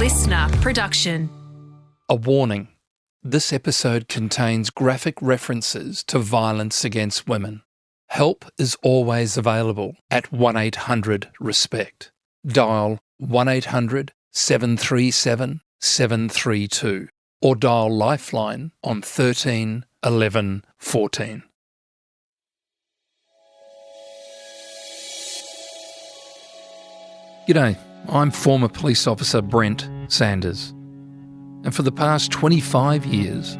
LiSTNR production. A warning. This episode contains graphic references to violence against women. Help is always available at 1-800-RESPECT. Dial 1-800-737-732 or dial Lifeline on 13 11 14. G'day, I'm former police officer Brent Sanders, and for the past 25 years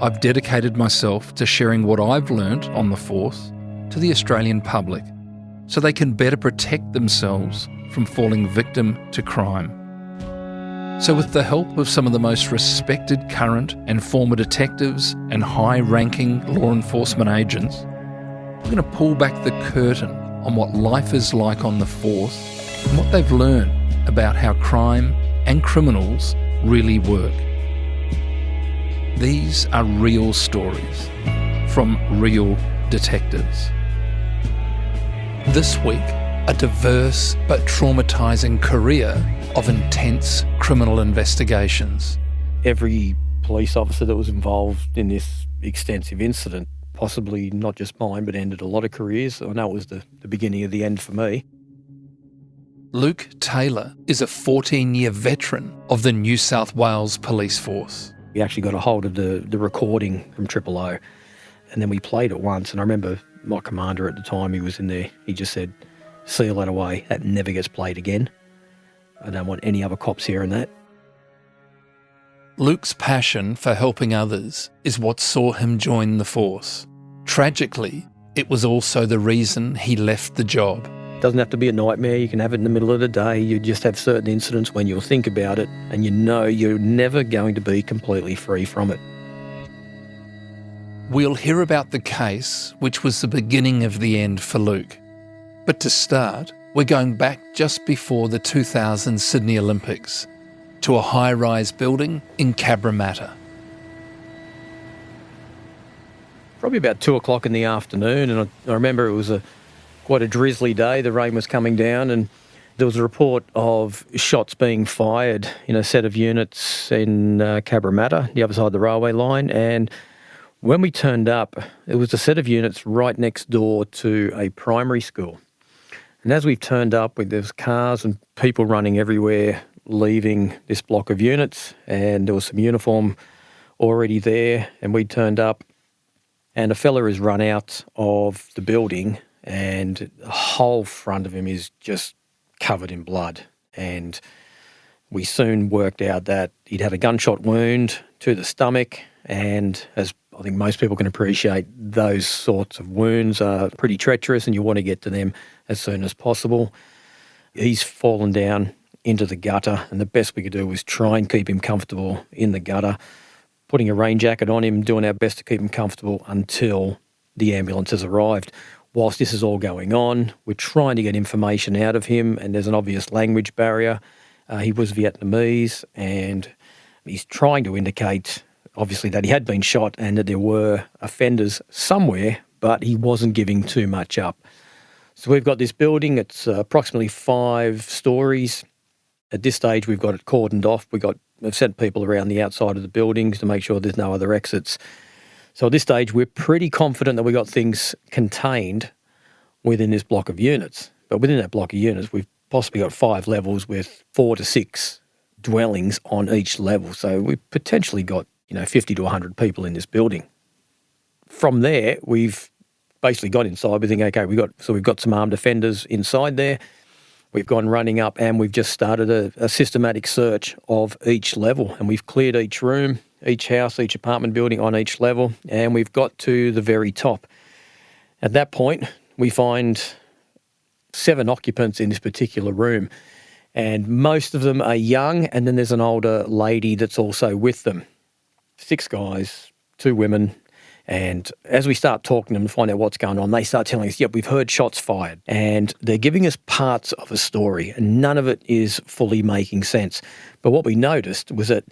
I've dedicated myself to sharing what I've learnt on the force to the Australian public so they can better protect themselves from falling victim to crime. So with the help of some of the most respected current and former detectives and high-ranking law enforcement agents, we're going to pull back the curtain on what life is like on the force and what they've learned about how crime and criminals really work. These are real stories from real detectives. This week, a diverse but traumatising career of intense criminal investigations. Every police officer that was involved in this extensive incident, possibly not just mine, but ended a lot of careers. I know it was the beginning of the end for me. Luke Taylor is a 14-year veteran of the New South Wales Police Force. We actually got a hold of the recording from 000, and then we played it once. And I remember my commander at the time, he was in there, he just said, "Seal that away, that never gets played again. I don't want any other cops hearing that." Luke's passion for helping others is what saw him join the force. Tragically, it was also the reason he left the job. It doesn't have to be a nightmare. You can have it in the middle of the day. You just have certain incidents when you'll think about it and you know you're never going to be completely free from it. We'll hear about the case, which was the beginning of the end for Luke. But to start, we're going back just before the 2000 Sydney Olympics to a high-rise building in Cabramatta. Probably about 2 o'clock in the afternoon, and I remember it was quite a drizzly day. The rain was coming down, and there was a report of shots being fired in a set of units in Cabramatta, the other side of the railway line. And when we turned up, it was a set of units right next door to a primary school. And as we turned up, there was cars and people running everywhere, leaving this block of units, and there was some uniform already there. And we turned up, and a fella has run out of the building, and the whole front of him is just covered in blood. And we soon worked out that he'd had a gunshot wound to the stomach, and as I think most people can appreciate, those sorts of wounds are pretty treacherous and you want to get to them as soon as possible. He's fallen down into the gutter, and the best we could do was try and keep him comfortable in the gutter, putting a rain jacket on him, doing our best to keep him comfortable until the ambulance has arrived. Whilst this is all going on, we're trying to get information out of him, and there's an obvious language barrier. He was Vietnamese, and he's trying to indicate, obviously, that he had been shot and that there were offenders somewhere, but he wasn't giving too much up. So we've got this building, it's approximately 5 stories. At this stage, we've got it cordoned off. We've sent people around the outside of the buildings to make sure there's no other exits. So at this stage, we're pretty confident that we got things contained within this block of units. But within that block of units, we've possibly got 5 levels with 4 to 6 dwellings on each level. So we've potentially got 50 to 100 people in this building. From there, we've basically got inside. We think, okay, we've got some armed offenders inside there. We've gone running up, and we've just started a systematic search of each level, and we've cleared each room, each house, each apartment building on each level, and we've got to the very top. At that point, we find 7 occupants in this particular room, and most of them are young, and then there's an older lady that's also with them. 6 guys, 2 women, and as we start talking to them to find out what's going on, they start telling us, yep, we've heard shots fired, and they're giving us parts of a story, and none of it is fully making sense. But what we noticed was that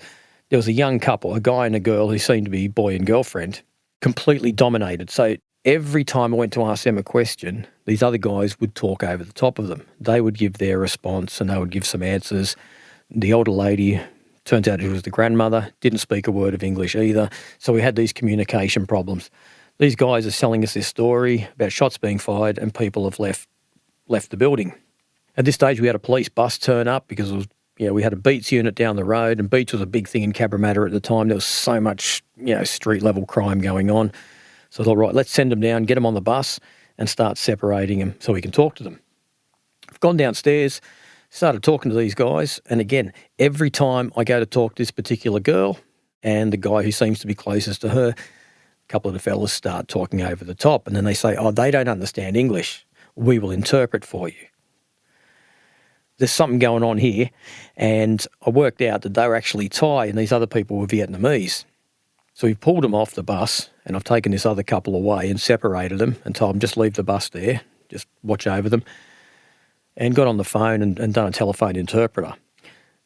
there was a young couple, a guy and a girl who seemed to be boy and girlfriend, completely dominated. So every time I went to ask them a question, these other guys would talk over the top of them. They would give their response and they would give some answers. The older lady, turns out it was the grandmother, didn't speak a word of English either. So we had these communication problems. These guys are selling us this story about shots being fired and people have left the building. At this stage, we had a police bus turn up because it was, we had a Beats unit down the road, and Beats was a big thing in Cabramatta at the time. There was so much, street-level crime going on. So I thought, right, let's send them down, get them on the bus, and start separating them so we can talk to them. I've gone downstairs, started talking to these guys, and again, every time I go to talk to this particular girl and the guy who seems to be closest to her, a couple of the fellas start talking over the top, and then they say, they don't understand English. We will interpret for you. There's something going on here, and I worked out that they were actually Thai and these other people were Vietnamese. So we pulled them off the bus, and I've taken this other couple away and separated them and told them just leave the bus there, just watch over them, and got on the phone and done a telephone interpreter.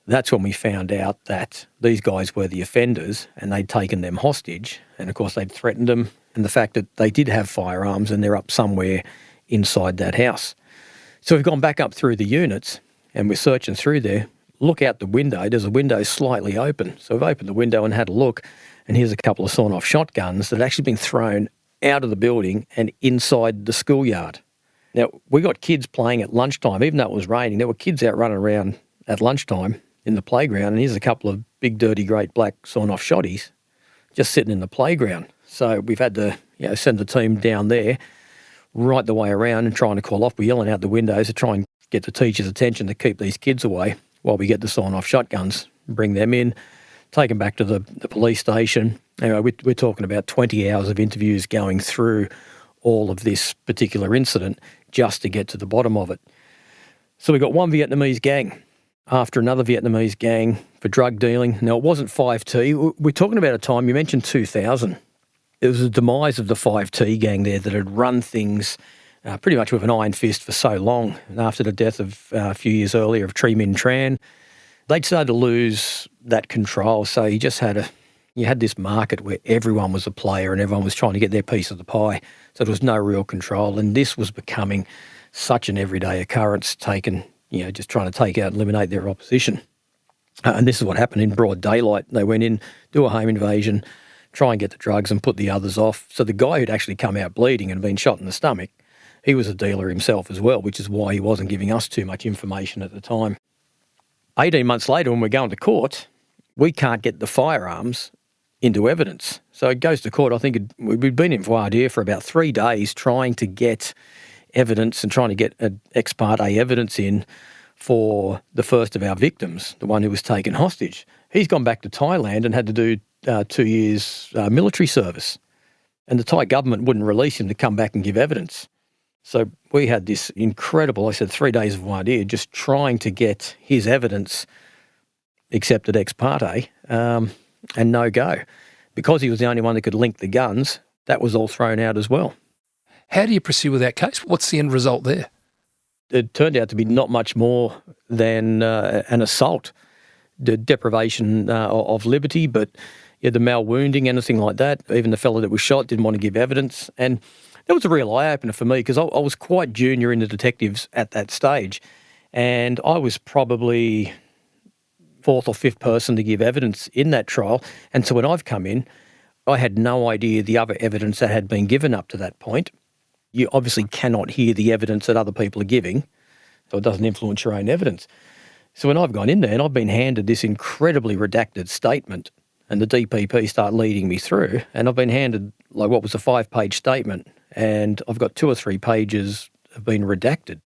That's when we found out that these guys were the offenders and they'd taken them hostage, and of course they'd threatened them, and the fact that they did have firearms and they're up somewhere inside that house. So we've gone back up through the units and we're searching through there. Look out the window, there's a window slightly open. So we've opened the window and had a look, and here's a couple of sawn-off shotguns that had actually been thrown out of the building and inside the schoolyard. Now, we got kids playing at lunchtime, even though it was raining. There were kids out running around at lunchtime in the playground, and here's a couple of big, dirty, great black sawn-off shotties just sitting in the playground. So we've had to send the team down there right the way around and trying to call off. We're yelling out the windows to try and get the teachers' attention to keep these kids away while we get the sawn-off shotguns, bring them in, take them back to the police station. Anyway, we're talking about 20 hours of interviews going through all of this particular incident just to get to the bottom of it. So we got one Vietnamese gang after another Vietnamese gang for drug dealing. Now, it wasn't 5T. We're talking about a time, you mentioned 2000. It was the demise of the 5T gang there that had run things pretty much with an iron fist for so long. And after the death of a few years earlier of Tri Minh Tran, they'd started to lose that control. So you had this market where everyone was a player and everyone was trying to get their piece of the pie. So there was no real control. And this was becoming such an everyday occurrence, just trying to take out and eliminate their opposition. And this is what happened in broad daylight. They went in, do a home invasion, try and get the drugs and put the others off. So the guy who'd actually come out bleeding and been shot in the stomach, he was a dealer himself as well, which is why he wasn't giving us too much information at the time. 18 months later, when we're going to court, we can't get the firearms into evidence. So it goes to court. I think we'd been in voir dire for about 3 days trying to get evidence and trying to get ex parte evidence in for the first of our victims, the one who was taken hostage. He's gone back to Thailand and had to do 2 years military service. And the Thai government wouldn't release him to come back and give evidence. So we had this incredible, 3 days of voir dire, just trying to get his evidence accepted ex parte and no go. Because he was the only one that could link the guns, that was all thrown out as well. How do you pursue with that case? What's the end result there? It turned out to be not much more than an assault, the deprivation of liberty, but the malwounding, anything like that. Even the fellow that was shot didn't want to give evidence. And that was a real eye-opener for me because I was quite junior in the detectives at that stage. And I was probably fourth or fifth person to give evidence in that trial. And so when I've come in, I had no idea the other evidence that had been given up to that point. You obviously cannot hear the evidence that other people are giving, so it doesn't influence your own evidence. So when I've gone in there and I've been handed this incredibly redacted statement and the DPP start leading me through, and I've been handed what was a 5-page statement, and I've got 2 or 3 pages have been redacted.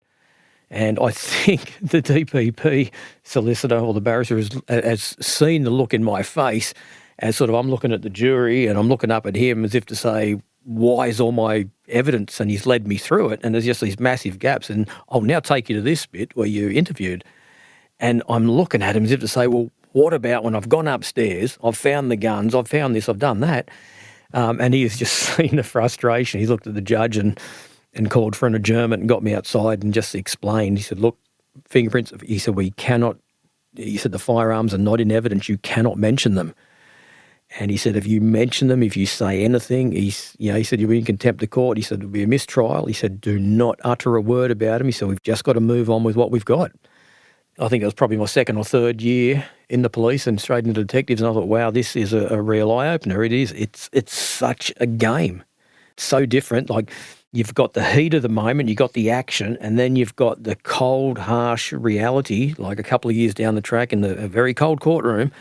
And I think the DPP solicitor or the barrister has seen the look in my face as sort of I'm looking at the jury and I'm looking up at him as if to say, why is all my evidence? And he's led me through it, and there's just these massive gaps. And I'll now take you to this bit where you interviewed. And I'm looking at him as if to say, well, what about when I've gone upstairs, I've found the guns, I've found this, I've done that. And he has just seen the frustration. He looked at the judge and called for an adjournment and got me outside and just explained. He said, look, fingerprints, he said, he said, the firearms are not in evidence, you cannot mention them. And he said, if you mention them, if you say anything, he said, you'll be in contempt of court. He said, it'll be a mistrial. He said, do not utter a word about him. He said, we've just got to move on with what we've got. I think it was probably my second or third year in the police and straight into detectives, and I thought, wow, this is a real eye-opener. It is. It's such a game. It's so different. Like, you've got the heat of the moment, you've got the action, and then you've got the cold, harsh reality, like a couple of years down the track in a very cold courtroom.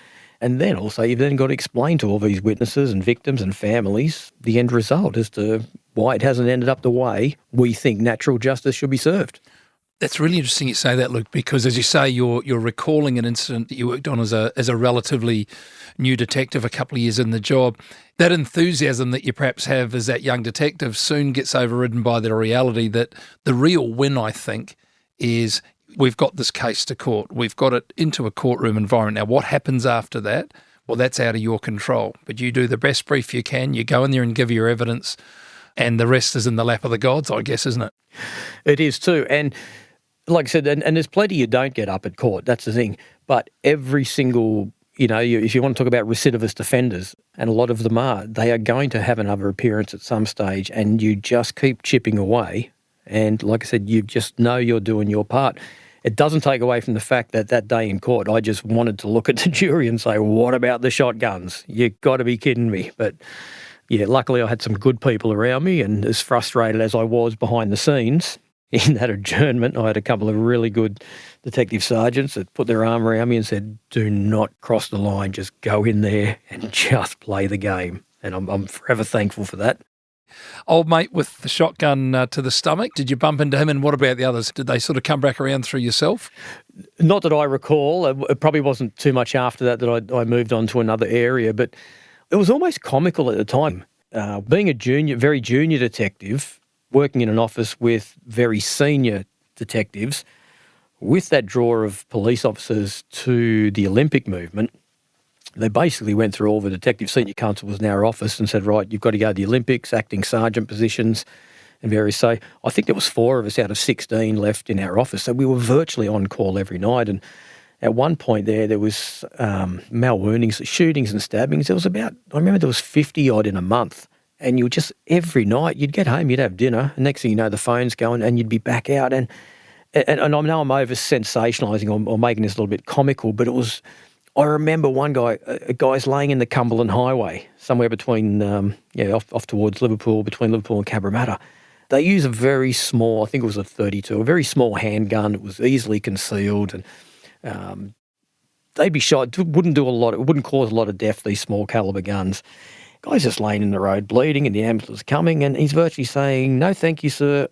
And then also you've then got to explain to all these witnesses and victims and families the end result as to why it hasn't ended up the way we think natural justice should be served. That's really interesting you say that, Luke, because as you say, you're recalling an incident that you worked on as a relatively new detective, a couple of years in the job. That enthusiasm that you perhaps have as that young detective soon gets overridden by the reality that the real win, I think, is we've got this case to court. We've got it into a courtroom environment. Now, what happens after that? Well, that's out of your control. But you do the best brief you can. You go in there and give your evidence, and the rest is in the lap of the gods, I guess, isn't it? It is too. And like I said, and there's plenty you don't get up at court. That's the thing. But every single, if you want to talk about recidivist offenders, and a lot of them they are going to have another appearance at some stage, and you just keep chipping away. And like I said, you just know you're doing your part. It doesn't take away from the fact that day in court, I just wanted to look at the jury and say, what about the shotguns? You got to be kidding me. But yeah, luckily I had some good people around me, and as frustrated as I was behind the scenes in that adjournment, I had a couple of really good detective sergeants that put their arm around me and said, do not cross the line, just go in there and just play the game. And I'm forever thankful for that. Old mate with the shotgun to the stomach, did you bump into him, and what about the others? Did they sort of come back around through yourself? Not that I recall. It probably wasn't too much after that I moved on to another area, but it was almost comical at the time. Being a very junior detective, working in an office with very senior detectives, with that draw of police officers to the Olympic movement, they basically went through all the detective senior constables in our office and said, right, you've got to go to the Olympics, acting sergeant positions and various. So I think there was 4 of us out of 16 left in our office. So we were virtually on call every night. And at one point there was malwoundings, shootings and stabbings. There was I remember there was 50 odd in a month. And you would just, every night, you'd get home, you'd have dinner, and next thing you know, the phone's going and you'd be back out. And I know I'm over-sensationalising or making this a little bit comical, but it was, I remember one guy, a guy's laying in the Cumberland Highway, somewhere between, off towards Liverpool, between Liverpool and Cabramatta. They use a very small, I think it was a .32, a very small handgun. It was easily concealed, and they'd be shot. It wouldn't cause a lot of death, these small caliber guns. Guy's just laying in the road bleeding, and the ambulance is coming, and he's virtually saying, no, thank you, sir.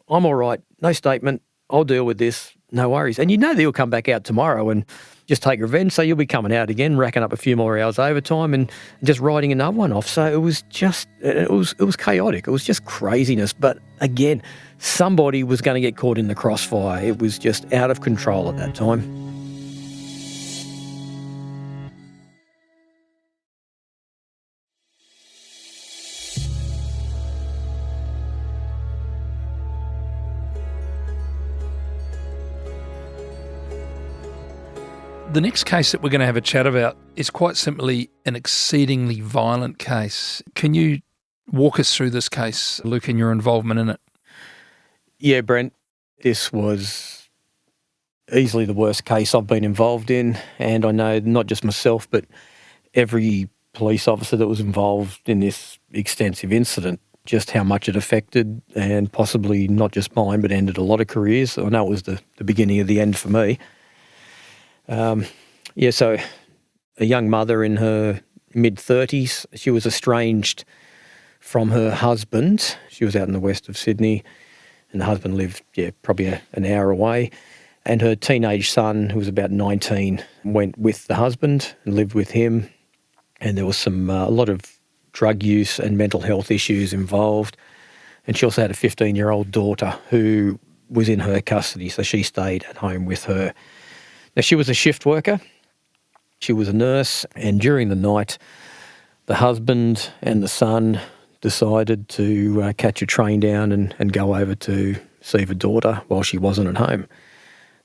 I'm all right. No statement. I'll deal with this. No worries. And they'll come back out tomorrow and just take revenge. So you'll be coming out again, racking up a few more hours overtime and just writing another one off. So it was chaotic. It was just craziness. But again, somebody was going to get caught in the crossfire. It was just out of control at that time. The next case that we're going to have a chat about is quite simply an exceedingly violent case. Can you walk us through this case, Luke, and your involvement in it? Yeah, Brent, this was easily the worst case I've been involved in, and I know not just myself, but every police officer that was involved in this extensive incident, just how much it affected, and possibly not just mine, but ended a lot of careers. I know it was the beginning of the end for me. So a young mother in her mid-30s, she was estranged from her husband. She was out in the west of Sydney, and the husband lived, probably an hour away. And her teenage son, who was about 19, went with the husband and lived with him. And there was a lot of drug use and mental health issues involved. And she also had a 15-year-old daughter who was in her custody, so she stayed at home with her. Now, she was a shift worker, she was a nurse, and during the night, the husband and the son decided to catch a train down and go over to see the daughter while she wasn't at home.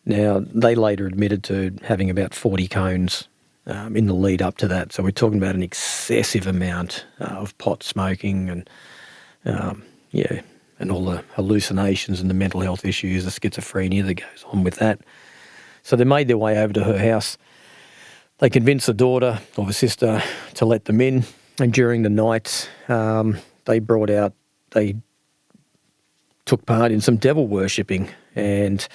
Now, they later admitted to having about 40 cones in the lead up to that, so we're talking about an excessive amount of pot smoking and all the hallucinations and the mental health issues, the schizophrenia that goes on with that. So they made their way over to her house. They convinced the daughter or the sister to let them in. And during the night, they took part in some devil worshipping, and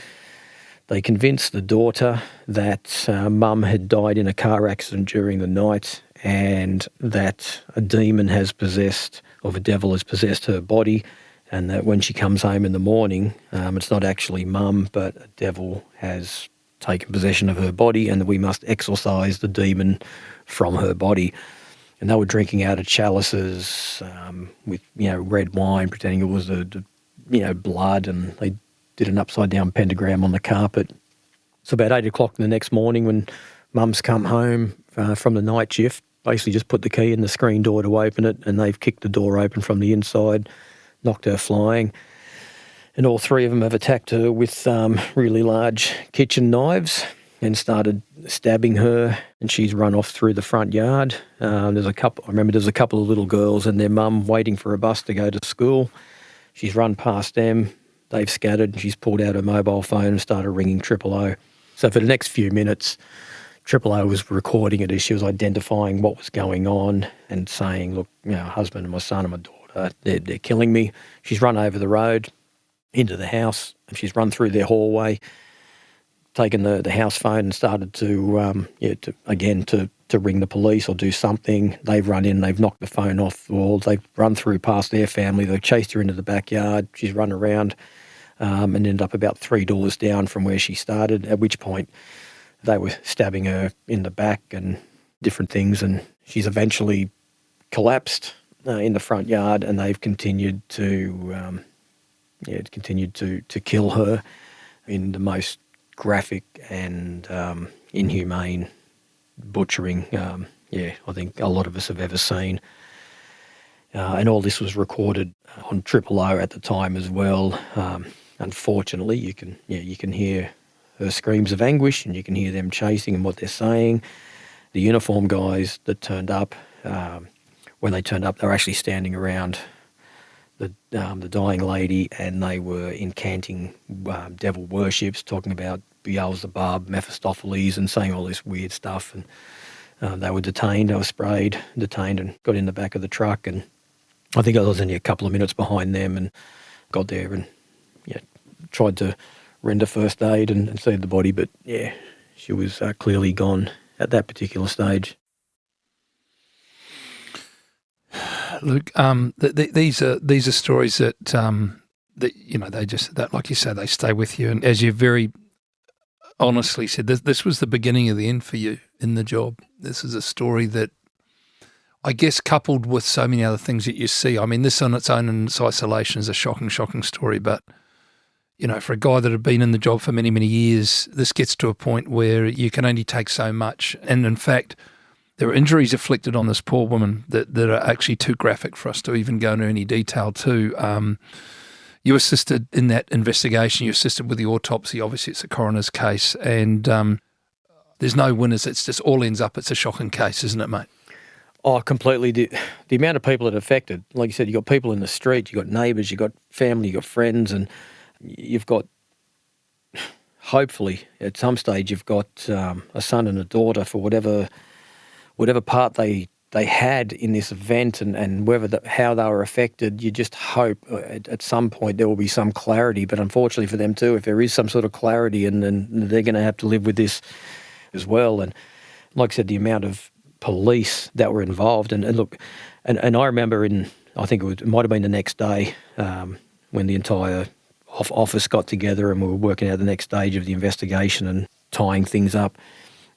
they convinced the daughter that mum had died in a car accident during the night and that a demon has possessed, or the devil has possessed her body, and that when she comes home in the morning, it's not actually mum, but a devil has taken possession of her body, and that we must exorcise the demon from her body. And they were drinking out of chalices with, red wine, pretending it was blood, and they did an upside-down pentagram on the carpet. So about 8 o'clock the next morning, when mum's come home from the night shift, basically just put the key in the screen door to open it, and they've kicked the door open from the inside, knocked her flying. And all three of them have attacked her with really large kitchen knives and started stabbing her, and she's run off through the front yard. I remember there's a couple of little girls and their mum waiting for a bus to go to school. She's run past them, they've scattered, and she's pulled out her mobile phone and started ringing 000. So for the next few minutes, 000 was recording it as she was identifying what was going on and saying, look, husband and my son and my daughter, they're killing me. She's run over the road into the house, and she's run through their hallway, taken the house phone and started to ring the police or do something. They've run in, they've knocked the phone off the walls, they've run through past their family, they've chased her into the backyard. She's run around and ended up about 3 doors down from where she started, at which point they were stabbing her in the back and different things, and she's eventually collapsed in the front yard, and they've continued to kill her in the most graphic and inhumane butchering, I think a lot of us have ever seen. And all this was recorded on 000 at the time as well. Unfortunately, you can hear her screams of anguish, and you can hear them chasing and what they're saying. The uniform guys that turned up, when they turned up, they were actually standing around the dying lady, and they were incanting devil worships, talking about Beelzebub, Mephistopheles, and saying all this weird stuff. And they were detained. They were detained and got in the back of the truck. And I think I was only a couple of minutes behind them, and got there and tried to render first aid and see the body. But she was clearly gone at that particular stage. Luke, these are stories that that like you say, they stay with you. And as you very honestly said, this was the beginning of the end for you in the job. This is a story that, I guess, coupled with so many other things that you see. I mean, this on its own in its isolation is a shocking story. But for a guy that had been in the job for many, many years, this gets to a point where you can only take so much. And in fact, there are injuries afflicted on this poor woman that are actually too graphic for us to even go into any detail to. You assisted in that investigation. You assisted with the autopsy. Obviously, it's a coroner's case, and there's no winners. It's just all ends up. It's a shocking case, isn't it, mate? Oh, completely. The amount of people that are affected, like you said, you've got people in the street, you've got neighbours, you've got family, you've got friends, and you've got, hopefully, at some stage, you've got a son and a daughter for whatever part they had in this event, and how they were affected. You just hope at some point there will be some clarity. But unfortunately for them too, if there is some sort of clarity, and then they're going to have to live with this as well. And like I said, the amount of police that were involved, and look, and I remember I think it might have been the next day when the entire office got together and we were working out the next stage of the investigation and tying things up.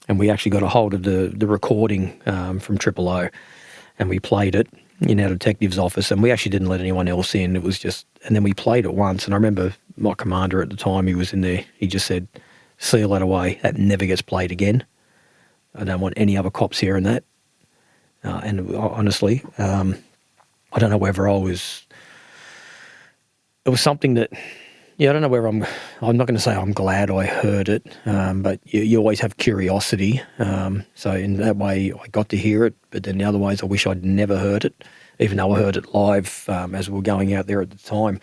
And we actually got a hold of the recording from 000, and we played it in our detective's office, and we actually didn't let anyone else in. It was just, and then we played it once, and I remember my commander at the time, he was in there, he just said, "Seal that away, that never gets played again. I don't want any other cops hearing that." And honestly, I don't know whether it was something that, I don't know where I'm not going to say I'm glad I heard it, but you always have curiosity. So in that way, I got to hear it, but then the other ways, I wish I'd never heard it, even though I heard it live as we were going out there at the time.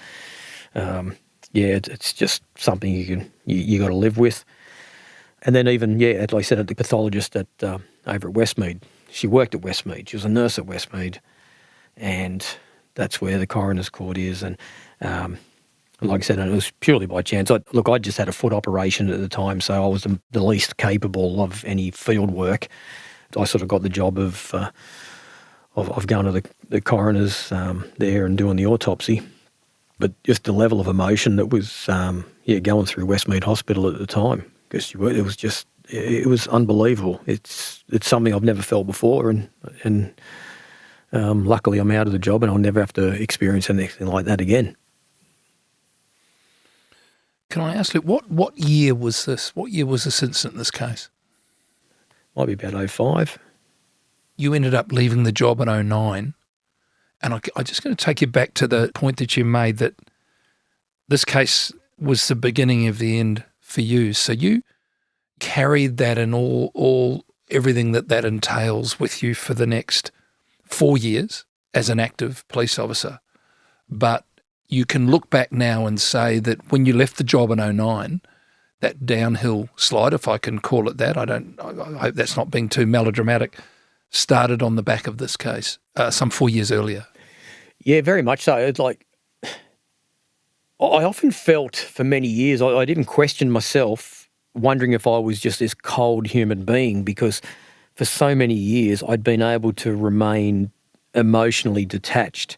It's just something you got to live with. And then even, like I said, at the pathologist over at Westmead. She worked at Westmead. She was a nurse at Westmead. And that's where the coroner's court is. And like I said, it was purely by chance. I just had a foot operation at the time, so I was the least capable of any field work. I sort of got the job of going to the coroner's there and doing the autopsy. But just the level of emotion that was going through Westmead Hospital at the time, because it was unbelievable. It's something I've never felt before, and luckily I'm out of the job and I'll never have to experience anything like that again. Can I ask you, what year was this? What year was this incident, this case? Might be about 05. You ended up leaving the job in 09. And I'm just going to take you back to the point that you made that this case was the beginning of the end for you. So you carried that and everything that entails with you for the next 4 years as an active police officer. But you can look back now and say that when you left the job in 09, that downhill slide, if I can call it that, I hope that's not being too melodramatic, started on the back of this case some 4 years earlier. Yeah, very much so. It's like, I often felt for many years, I'd even questioned myself, wondering if I was just this cold human being, because for so many years I'd been able to remain emotionally detached.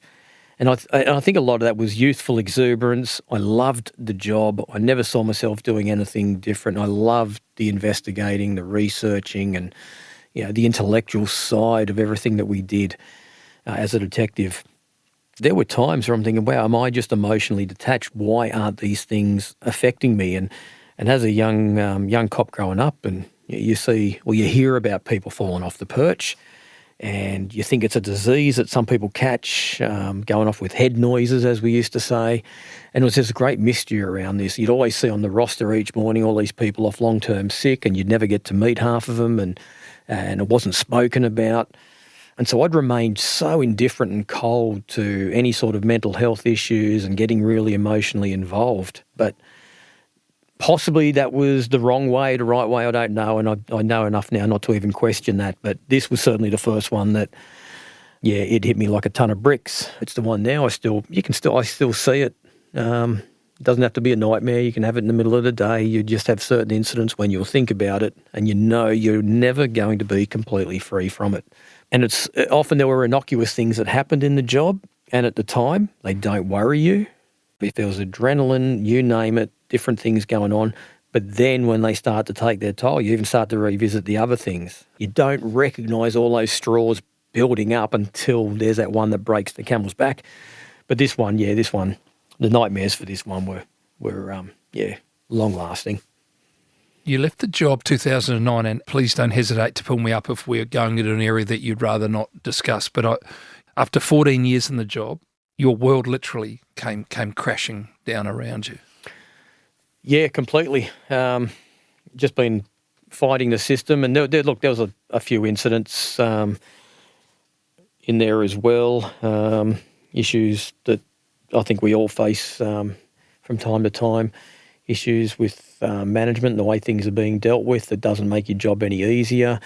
And I think a lot of that was youthful exuberance. I loved the job. I never saw myself doing anything different. I loved the investigating, the researching, and the intellectual side of everything that we did as a detective. There were times where I'm thinking, wow, am I just emotionally detached? Why aren't these things affecting me? And as a young cop growing up, and you hear about people falling off the perch, and you think it's a disease that some people catch, going off with head noises, as we used to say. And it was just a great mystery around this. You'd always see on the roster each morning all these people off long-term sick, and you'd never get to meet half of them, and it wasn't spoken about. And so I'd remained so indifferent and cold to any sort of mental health issues and getting really emotionally involved. But possibly that was the wrong way, the right way, I don't know. And I know enough now not to even question that. But this was certainly the first one that, it hit me like a ton of bricks. It's the one now I still see it. It doesn't have to be a nightmare. You can have it in the middle of the day. You just have certain incidents when you'll think about it and you're never going to be completely free from it. And it's often there were innocuous things that happened in the job, and at the time, they don't worry you. If there was adrenaline, you name it, different things going on. But then when they start to take their toll, you even start to revisit the other things. You don't recognise all those straws building up until there's that one that breaks the camel's back. But this one, the nightmares for this one were long-lasting. You left the job 2009, and please don't hesitate to pull me up if we're going into an area that you'd rather not discuss. But after 14 years in the job, your world literally came crashing down around you. Yeah, completely. Just been fighting the system, and there was a few incidents in there as well, issues that I think we all face from time to time. Issues with management and the way things are being dealt with that doesn't make your job any easier,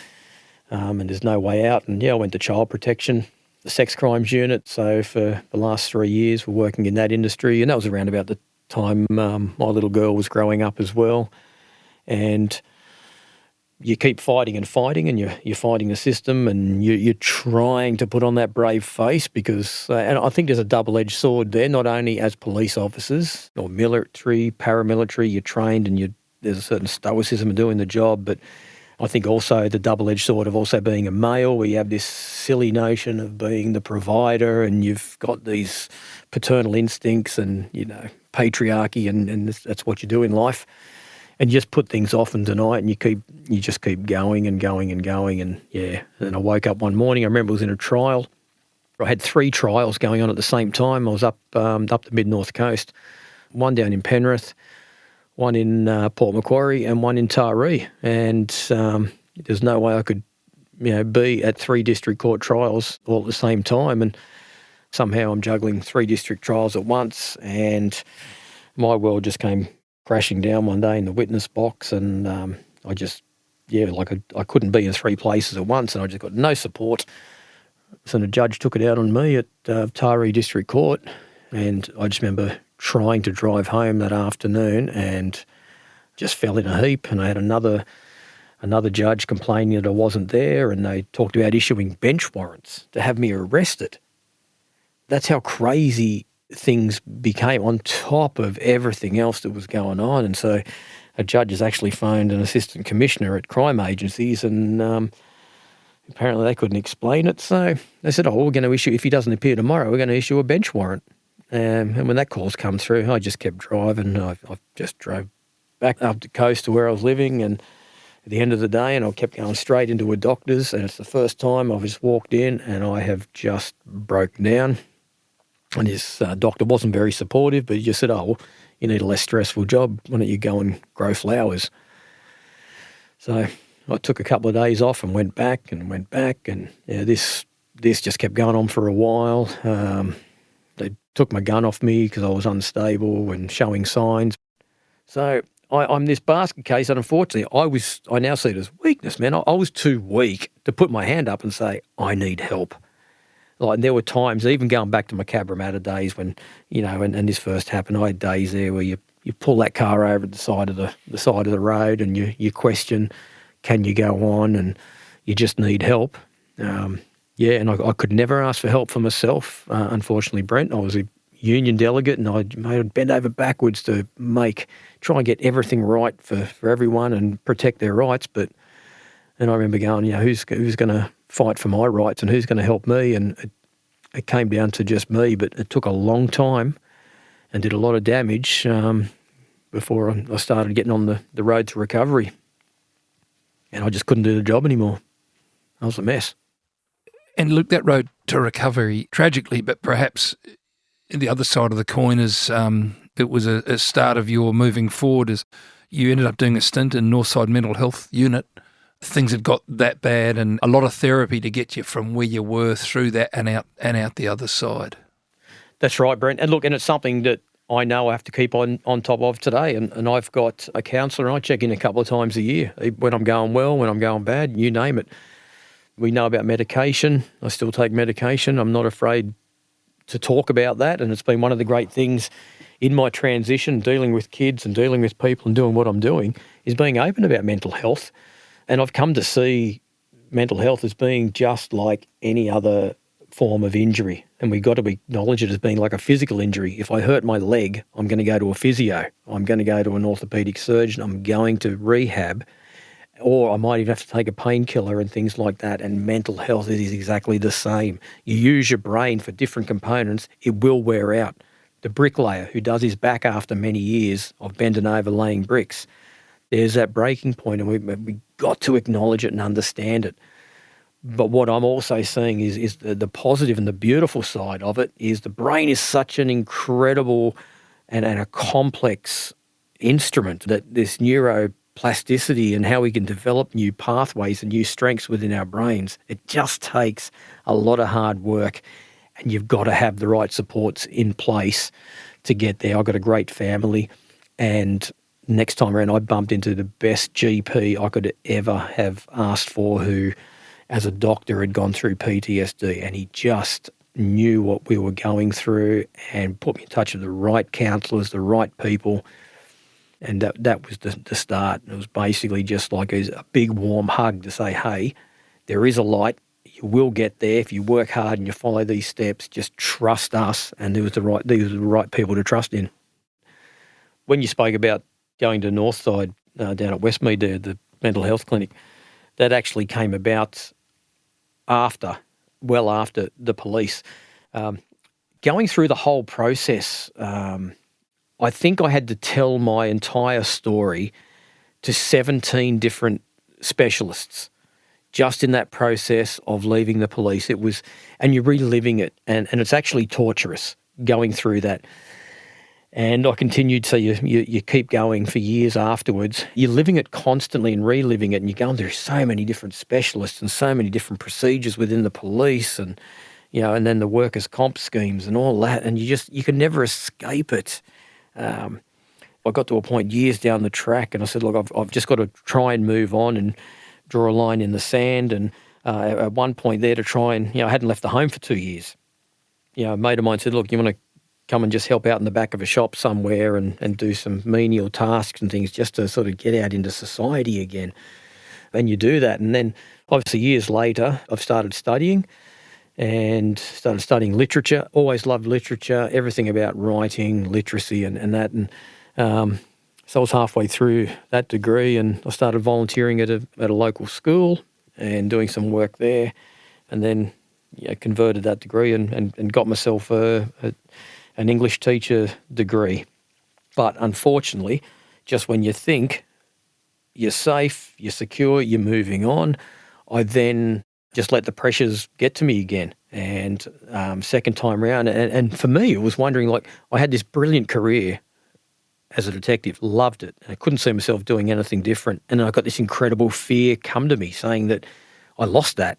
and there's no way out. And I went to child protection, the sex crimes unit, so for the last 3 years we're working in that industry, and that was around about the time my little girl was growing up as well. And you keep fighting and fighting, and you're fighting the system, and you're trying to put on that brave face because, and I think there's a double-edged sword there, not only as police officers or military, paramilitary, you're trained and there's a certain stoicism in doing the job, but I think also the double-edged sword of also being a male, where you have this silly notion of being the provider, and you've got these paternal instincts and, patriarchy, and that's what you do in life. And you just put things off and deny it, and you just keep going and going and going. And then I woke up one morning. I remember I was in a trial. I had 3 trials going on at the same time. I was up the mid-north coast, one down in Penrith, one in Port Macquarie, and one in Taree. And there's no way I could, be at 3 district court trials all at the same time. And somehow I'm juggling 3 district trials at once, and my world just came crashing down one day in the witness box, and I couldn't be in three places at once, and I just got no support. So the judge took it out on me at Taree District Court, and I just remember trying to drive home that afternoon and just fell in a heap. And I had another judge complaining that I wasn't there, and they talked about issuing bench warrants to have me arrested. That's how crazy things became on top of everything else that was going on. And so a judge has actually phoned an assistant commissioner at crime agencies, and apparently they couldn't explain it. So they said, we're going to issue, if he doesn't appear tomorrow, we're going to issue a bench warrant. And when that call's come through, I just kept driving. I just drove back up the coast to where I was living, and at the end of the day, and I kept going straight into a doctor's, and it's the first time I've just walked in and I have just broken down. And his doctor wasn't very supportive, but he just said, you need a less stressful job. Why don't you go and grow flowers? So I took a couple of days off and went back, and this just kept going on for a while. They took my gun off me because I was unstable and showing signs. So I'm this basket case, and unfortunately, I now see it as weakness, man. I was too weak to put my hand up and say, I need help. Like, there were times, even going back to my Cabramatta days when, and this first happened, I had days there where you pull that car over at the side of the road, and you question, can you go on, and you just need help. And I could never ask for help for myself. Unfortunately, Brent, I was a union delegate, and I'd bend over backwards to try and get everything right for everyone and protect their rights. And I remember going, who's going to fight for my rights and who's going to help me? And it came down to just me, but it took a long time and did a lot of damage before I started getting on the road to recovery. And I just couldn't do the job anymore. I was a mess. And look, that road to recovery, tragically, but perhaps the other side of the coin is it was a start of your moving forward, as you ended up doing a stint in Northside Mental Health Unit. Things had got that bad, and a lot of therapy to get you from where you were through that and out the other side. That's right, Brent. And look, and it's something that I know I have to keep on top of today. And I've got a counsellor, and I check in a couple of times a year, when I'm going well, when I'm going bad, you name it. We know about medication. I still take medication. I'm not afraid to talk about that, and it's been one of the great things in my transition, dealing with kids and dealing with people and doing what I'm doing, is being open about mental health. And I've come to see mental health as being just like any other form of injury. And we've got to acknowledge it as being like a physical injury. If I hurt my leg, I'm going to go to a physio. I'm going to go to an orthopaedic surgeon. I'm going to rehab. Or I might even have to take a painkiller and things like that. And mental health is exactly the same. You use your brain for different components, it will wear out. The bricklayer who does his back after many years of bending over laying bricks, there's that breaking point, and we've got to acknowledge it and understand it. But what I'm also seeing is the positive and the beautiful side of it is the brain is such an incredible and a complex instrument, that this neuroplasticity and how we can develop new pathways and new strengths within our brains, it just takes a lot of hard work, and you've got to have the right supports in place to get there. I've got a great family, and next time around, I bumped into the best GP I could ever have asked for, who, as a doctor, had gone through PTSD, and he just knew what we were going through and put me in touch with the right counsellors, the right people. And that was the start. It was basically just like a big warm hug to say, hey, there is a light. You will get there if you work hard and you follow these steps. Just trust us. And these were the right people to trust in. When you spoke about going to Northside down at Westmead there, the mental health clinic, that actually came about well after the police. Going through the whole process, I think I had to tell my entire story to 17 different specialists just in that process of leaving the police. It was, and you're reliving it, and it's actually torturous going through that. And I continued, so you keep going for years afterwards. You're living it constantly and reliving it, and you're going through so many different specialists and so many different procedures within the police, and and then the workers' comp schemes and all that, and you can never escape it. I I got to a point years down the track and I said, look, I've just got to try and move on and draw a line in the sand. And at one point there to try and, I hadn't left the home for 2 years. A mate of mine said, look, you want to come and just help out in the back of a shop somewhere and do some menial tasks and things just to sort of get out into society again. And you do that. And then obviously years later, I've started studying literature. Always loved literature, everything about writing, literacy and that. And so I was halfway through that degree and I started volunteering at a local school and doing some work there, and then converted that degree and got myself an English teacher degree. But unfortunately, just when you think you're safe, you're secure, you're moving on, I then just let the pressures get to me again. And second time round, and for me, it was wondering, like, I had this brilliant career as a detective, loved it. I couldn't see myself doing anything different. And I got this incredible fear come to me saying that I lost that.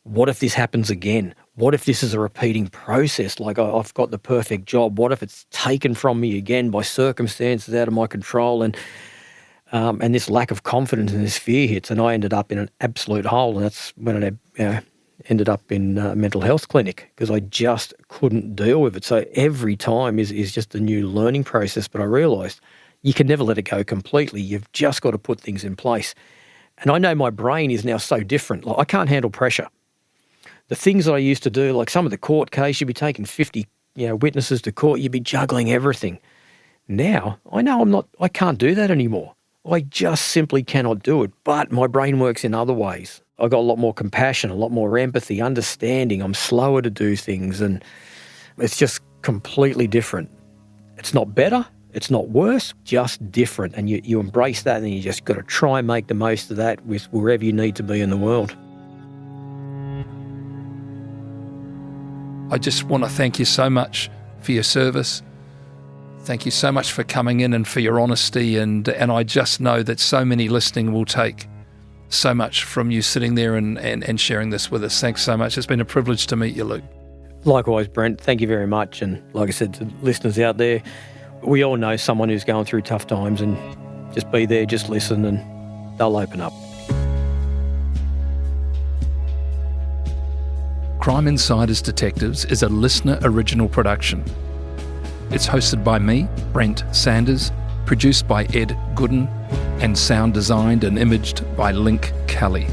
What if this happens again? What if this is a repeating process? Like I've got the perfect job. What if it's taken from me again by circumstances out of my control? And this lack of confidence and this fear hits, and I ended up in an absolute hole. And that's when I ended up in a mental health clinic because I just couldn't deal with it. So every time is just a new learning process. But I realised you can never let it go completely. You've just got to put things in place. And I know my brain is now so different. Like I can't handle pressure. The things that I used to do, like some of the court case, you'd be taking 50 witnesses to court, you'd be juggling everything. Now, I can't do that anymore. I just simply cannot do it. But my brain works in other ways. I got a lot more compassion, a lot more empathy, understanding. I'm slower to do things, and it's just completely different. It's not better, it's not worse, just different. And you embrace that, and you just got to try and make the most of that with wherever you need to be in the world. I just want to thank you so much for your service. Thank you so much for coming in and for your honesty. And I just know that so many listening will take so much from you sitting there and sharing this with us. Thanks so much. It's been a privilege to meet you, Luke. Likewise, Brent. Thank you very much. And like I said to listeners out there, we all know someone who's going through tough times, and just be there, just listen, and they'll open up. Crime Insiders Detectives is a LiSTNR original production. It's hosted by me, Brent Sanders, produced by Ed Gooden, and sound designed and imaged by Link Kelly.